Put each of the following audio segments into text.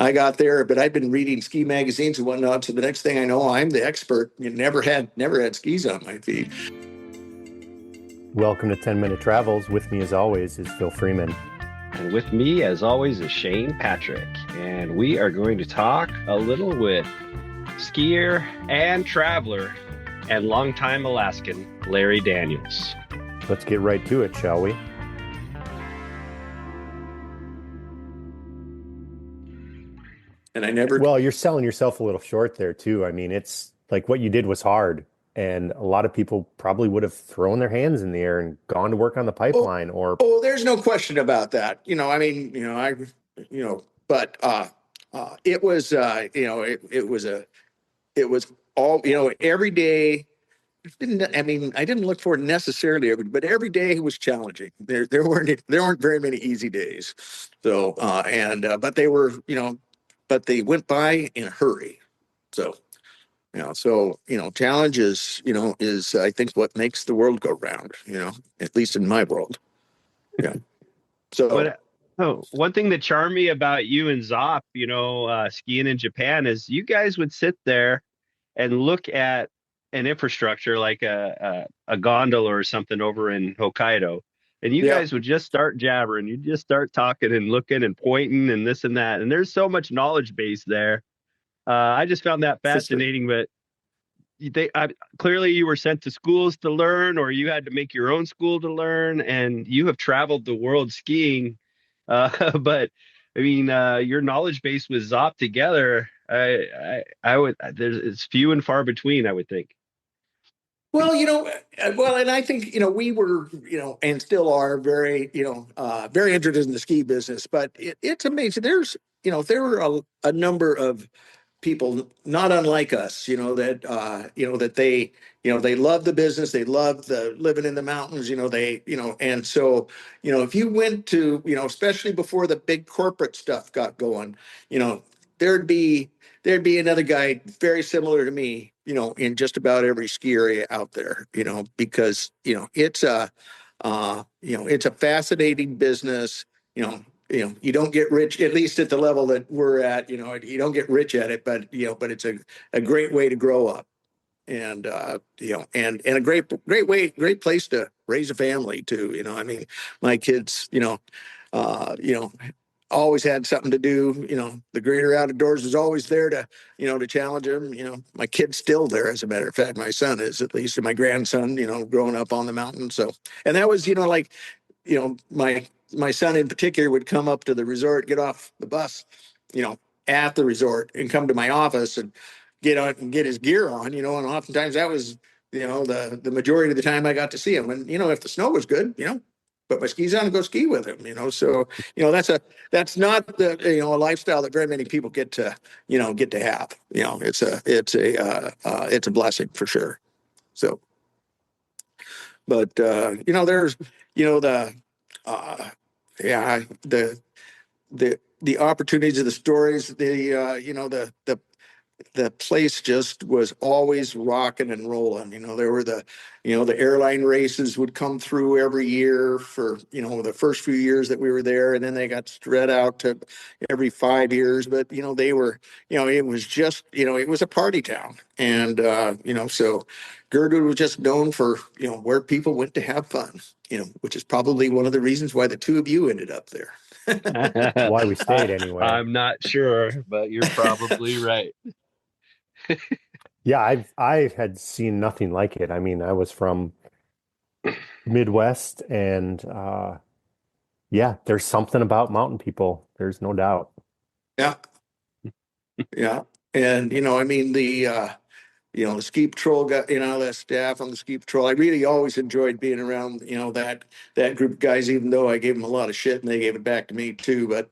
I got there, but I've been reading ski magazines and whatnot. So the next thing I know, I'm the expert. You never had skis on my feet. Welcome to 10 Minute Travels. With me, as always, is Phil Freeman. And with me, as always, is Shane Patrick. And we are going to talk a little with skier and traveler and longtime Alaskan, Larry Daniels. Let's get right to it, shall we? And I never. Well, you're selling yourself a little short there, too. I mean, it's like what you did was hard. And a lot of people probably would have thrown their hands in the air and gone to work on the pipeline There's no question about that. But it was, it was all, every day. I didn't look for it necessarily, but every day was challenging. There weren't very many easy days. So, but they went by in a hurry. So, challenges, is I think what makes the world go round, at least in my world. Yeah. So one thing that charmed me about you and Zop, skiing in Japan is you guys would sit there and look at an infrastructure like a gondola or something over in Hokkaido. And you guys would just start jabbering. You'd just start talking and looking and pointing and this and that. And there's so much knowledge base there. I just found that fascinating, but clearly you were sent to schools to learn, or you had to make your own school to learn, and you have traveled the world skiing. But I mean, your knowledge base with Zop together, it's few and far between, I would think. Well, and I think, we were, and still are very, very interested in the ski business, but it's amazing. There were a number of people not unlike us, that they love the business, they love the living in the mountains, and so, if you went to, especially before the big corporate stuff got going, there'd be another guy very similar to me, in just about every ski area out there, because, it's a fascinating business. You don't get rich, at least at the level that we're at, you don't get rich at it, but it's a great way to grow up, and and a great place to raise a family too. My kids, always had something to do. The greater outdoors is always there to challenge them. My kid's still there, as a matter of fact. My son is, at least, and my grandson, growing up on the mountain. So, and that was, my son in particular would come up to the resort, get off the bus, at the resort, and come to my office and get on and get his gear on, and oftentimes that was, the majority of the time I got to see him. And, if the snow was good, put my skis on and go ski with him, so, that's not a lifestyle that very many people get to have. It's a blessing for sure. So, but, there's, the opportunities of the stories, the place just was always rocking and rolling. There were the airline races would come through every year for, the first few years that we were there. And then they got spread out to every 5 years. But, they were, it was just, it was a party town. And, so Gertrude was just known for, where people went to have fun, which is probably one of the reasons why the two of you ended up there. Why we stayed anyway. I'm not sure, but you're probably right. Yeah, I had seen nothing like it. I mean, I was from Midwest, and there's something about mountain people. There's no doubt. Yeah. Yeah. And, the ski patrol got, that staff on the ski patrol. I really always enjoyed being around, that group of guys, even though I gave them a lot of shit and they gave it back to me too. But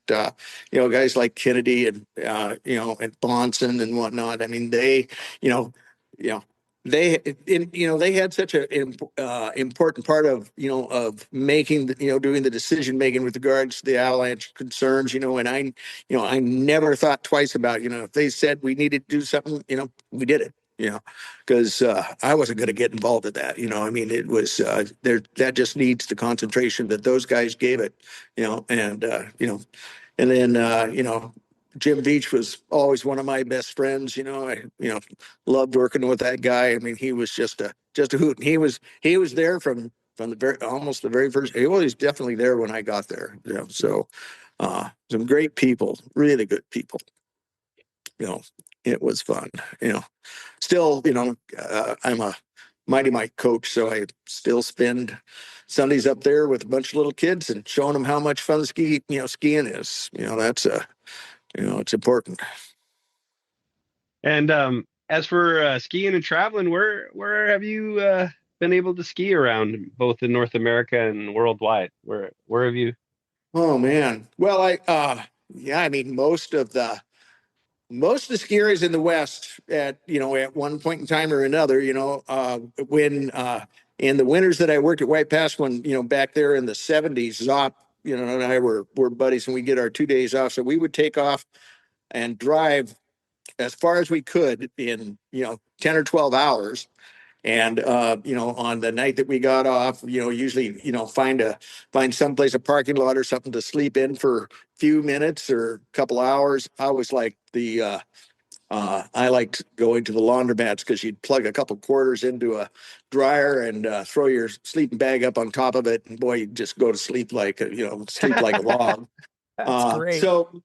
guys like Kennedy and, and Bonson and whatnot. I mean, they had such an important part of, of making, doing the decision making with regards to the avalanche concerns, and I never thought twice about, if they said we needed to do something, we did it, because I wasn't going to get involved in that. It was there, that just needs the concentration that those guys gave it, and And then, Jim Beach was always one of my best friends. I loved working with that guy. I mean, he was just a hoot. And he was there from the very, almost the very first. He was definitely there when I got there. So some great people, really good people. You know, it was fun. You know, Still, I'm a Mighty Mike coach, so I still spend Sundays up there with a bunch of little kids and showing them how much fun skiing is. That's it's important. And as for skiing and traveling, where have you been able to ski around, both in North America and worldwide? Where have you? Oh man. Well, yeah, I mean, most of the ski areas in the West at one point in time or another, when in the winters that I worked at White Pass, when, back there in the 70s, Zop, and I were buddies, and we get our 2 days off. So we would take off and drive as far as we could in, 10 or 12 hours. And on the night that we got off, usually, find someplace, a parking lot or something to sleep in for a few minutes or a couple hours. I liked going to the laundromats because you'd plug a couple quarters into a dryer and throw your sleeping bag up on top of it, and boy, you'd just go to sleep sleep like a log. That's great. So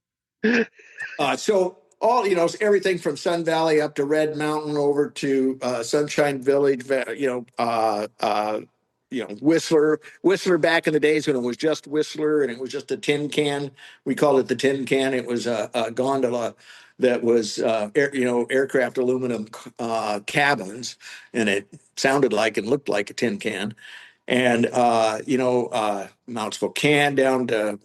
all everything from Sun Valley up to Red Mountain over to Sunshine Village, Whistler back in the days when it was just Whistler and it was just a tin can. We called it the tin can. It was a gondola that was aircraft aluminum cabins, and it sounded like and looked like a tin can. And Mount Spokane down to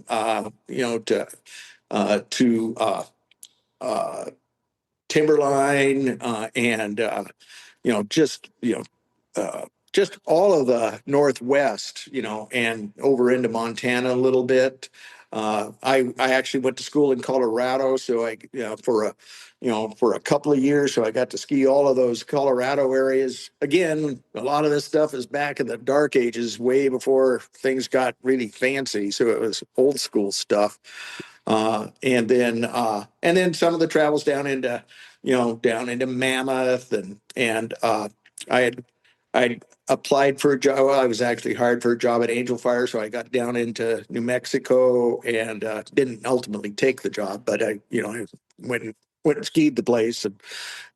Timberline, and just all of the Northwest, and over into Montana a little bit. I actually went to school in Colorado, so for a couple of years, so I got to ski all of those Colorado areas. Again, a lot of this stuff is back in the dark ages, way before things got really fancy. So it was old school stuff. And then some of the travels down into Mammoth, and I applied for a job. Well, I was actually hired for a job at Angel Fire, so I got down into New Mexico and didn't ultimately take the job, but I went and skied the place, and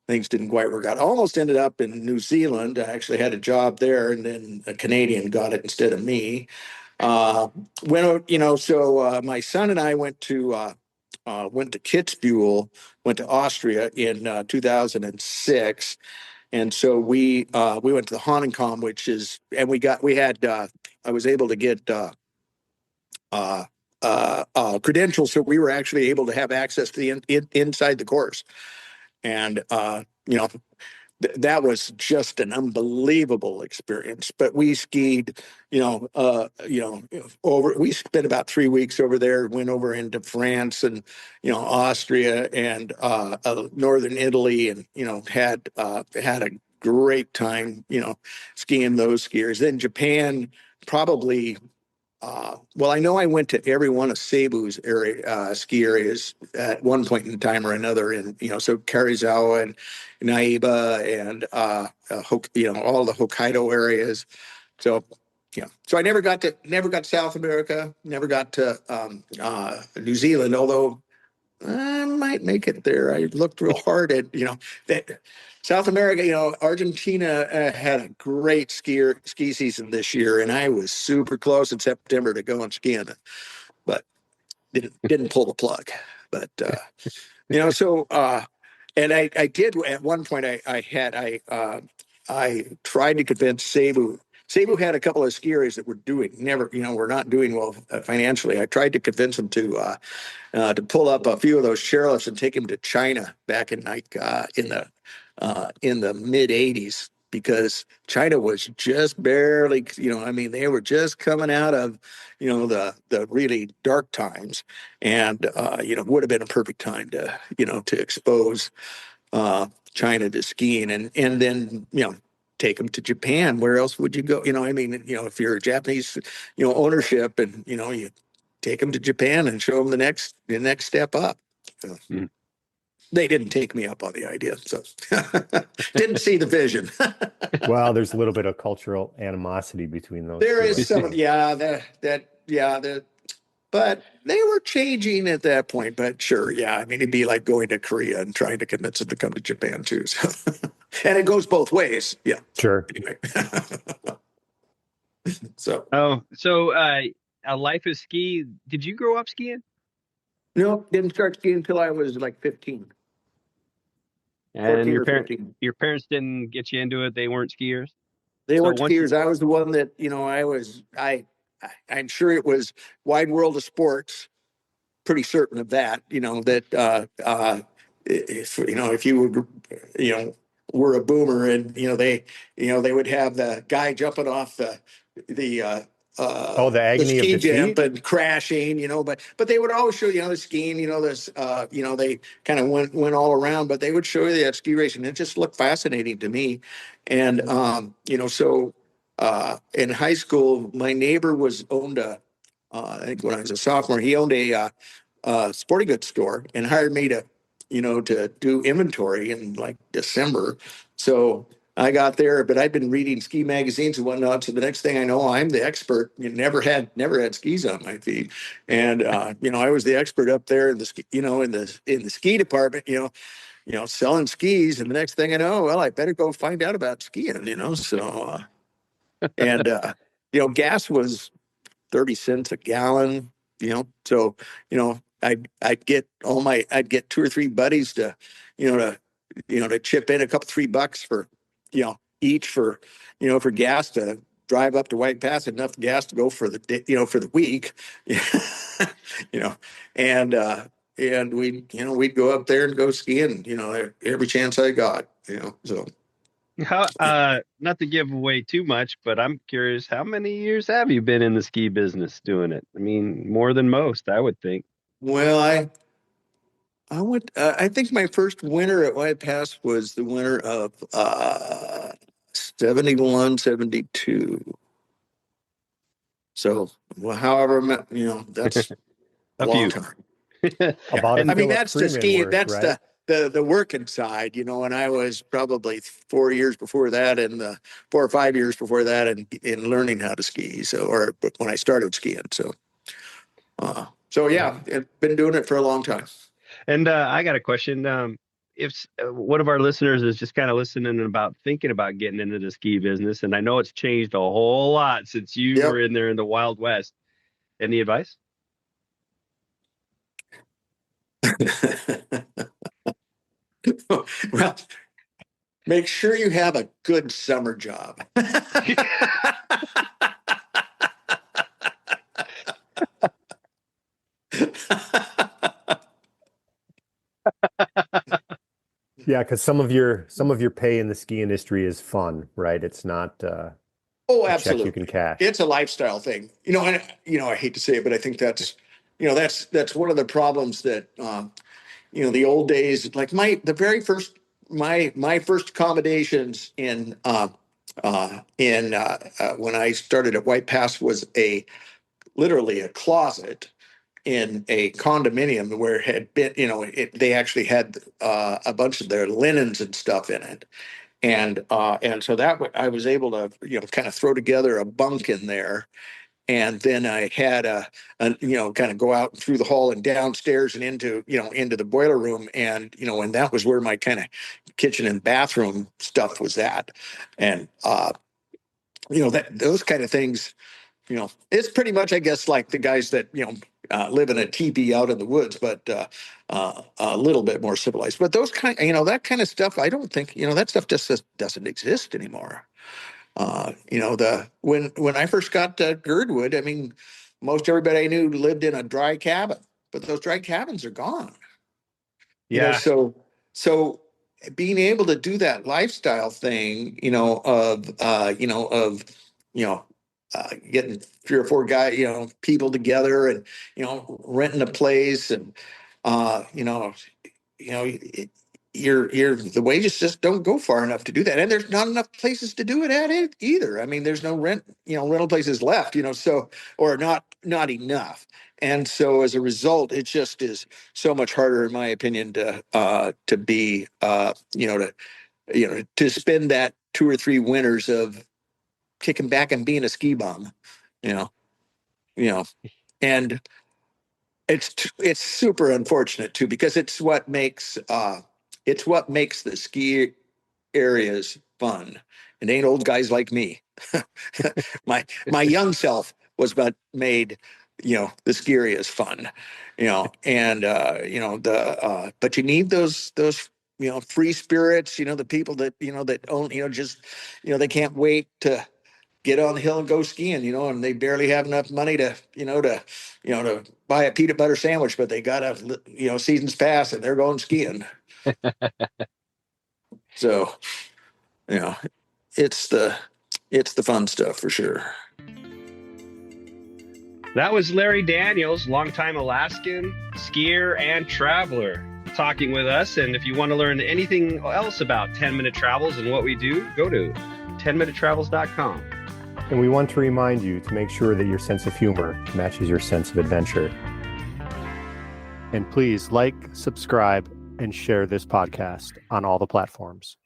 things didn't quite work out. I almost ended up in New Zealand. I actually had a job there, and then a Canadian got it instead of me. My son and I went to Kitzbühel, went to Austria in 2006, and so we went to the Hahnenkamm, and I was able to get uh, credentials, so we were actually able to have access to the inside the course, and that was just an unbelievable experience. But we skied, over. We spent about 3 weeks over there. Went over into France and Austria and northern Italy, and had a great time. Skiing those skiers. Then Japan, probably. Well, I know I went to every one of Cebu's ski areas at one point in time or another, and so Karizawa and Naiba and all the Hokkaido areas. So so I never got to South America, never got to New Zealand, although I might make it there. I looked real hard at that South America. Argentina had a great ski season this year, and I was super close in September to go and skiing, but didn't pull the plug. But so and I did at one point. I tried to convince Cebu. Cebu had a couple of ski areas that were not doing well financially. I tried to convince them to pull up a few of those chairlifts and take him to China back in in the mid '80s, because China was just barely, I mean, they were just coming out of the really dark times, and would have been a perfect time to expose China to skiing, and then take them to Japan. Where else would you go? I mean, if you're a Japanese ownership, and take them to Japan and show them the next step up. So, Mm. they didn't take me up on the idea, so didn't see the vision. Well, there's a little bit of cultural animosity between those There two, is I some, think. yeah, but they were changing at that point. But sure, yeah, I mean, it'd be like going to Korea and trying to convince them to come to Japan too. So, and it goes both ways. Yeah. Sure. Anyway, so Oh, so a life of ski. Did you grow up skiing? no, didn't start skiing until I was like 15, And 14 or 15. your parents didn't get you into it. They weren't skiers. They So weren't once you, skiers. I was the one that, I'm sure it was Wide World of Sports, pretty certain of that, that if you would, were a boomer and, they would have the guy jumping off the, Oh, the the agony of ski jump defeat? and crashing, but they would always show, the skiing, this, they kind of went all around, but they would show you that ski racing. It just looked fascinating to me. And, so, in high school, my neighbor owned I think when I was a sophomore, he owned a sporting goods store and hired me to do inventory in like December. So I got there, but I'd been reading ski magazines and whatnot. So the next thing I know, I'm the expert. Never had skis on my feet, and I was the expert up there in the in the ski department. Selling skis. And the next thing I know, well, I better go find out about skiing. So and gas was 30 cents a gallon, so, I'd get two or three buddies to, you know, to, to chip in a couple, $3 for, each for gas to drive up to White Pass, enough gas to go for the day, for the week, you know, and, uh, and we'd go up there and go skiing, every chance I got, so. how not to give away too much, but I'm curious, how many years have you been in the ski business doing it? I mean, more than most, I would think. Well, I went. I think my first winter at White Pass was the winter of 71, 72. So, well, however, that's a A long few. time. About a I And mean, Philip that's the Freeman ski. worth, That's right? the working side, and I was probably 4 years before that, and 4 or 5 years before that, in learning how to ski. So, or when I started skiing. So Yeah. yeah, I've been doing it for a long time. and I got a question. If one of our listeners is just kind of listening and about thinking about getting into the ski business, and I know it's changed a whole lot since you were Yep. in there in the Wild West. Any advice? Well, make sure you have a good summer job. Yeah, because some of your pay in the ski industry is fun, right? It's not Oh, a check you can absolutely. cash. It's a lifestyle thing. And I hate to say it, but I think that's one of the problems that the old days, like my first accommodations when I started at White Pass was literally a closet in a condominium where it had been, they actually had a bunch of their linens and stuff in it. And so I was able to, kind of throw together a bunk in there. And then I had kind of go out through the hall and downstairs and into the boiler room. And that was where my kind of kitchen and bathroom stuff was at. And, those kind of things, it's pretty much, I guess, like the guys that, live in a teepee out in the woods, but a little bit more civilized. But that kind of stuff, I don't think, that stuff just doesn't exist anymore. When I first got to Girdwood, I mean, most everybody I knew lived in a dry cabin, but those dry cabins are gone. Yeah. So being able to do that lifestyle thing, getting three or four people together and, renting a place and, you know, the wages just don't go far enough to do that, and there's not enough places to do it at it either. I mean, there's no rental places left, so, or not enough. And so as a result, it just is so much harder, in my opinion, to be to spend that 2 or 3 winters of kicking back and being a ski bum, you know, you know, and it's super unfortunate too, because it's what makes the ski areas fun. And ain't old guys like me. My young self was about made, the ski areas fun, and but you need those free spirits, the people that that own, just they can't wait to get on the hill and go skiing, and they barely have enough money to buy a peanut butter sandwich, but they got a season's pass and they're going skiing. So, you know, it's the fun stuff for sure. That was Larry Daniels, longtime Alaskan skier and traveler, talking with us. And if you want to learn anything else about 10-minute travels and what we do, go to 10minutetravels.com. And we want to remind you to make sure that your sense of humor matches your sense of adventure. And please like, subscribe, and share this podcast on all the platforms.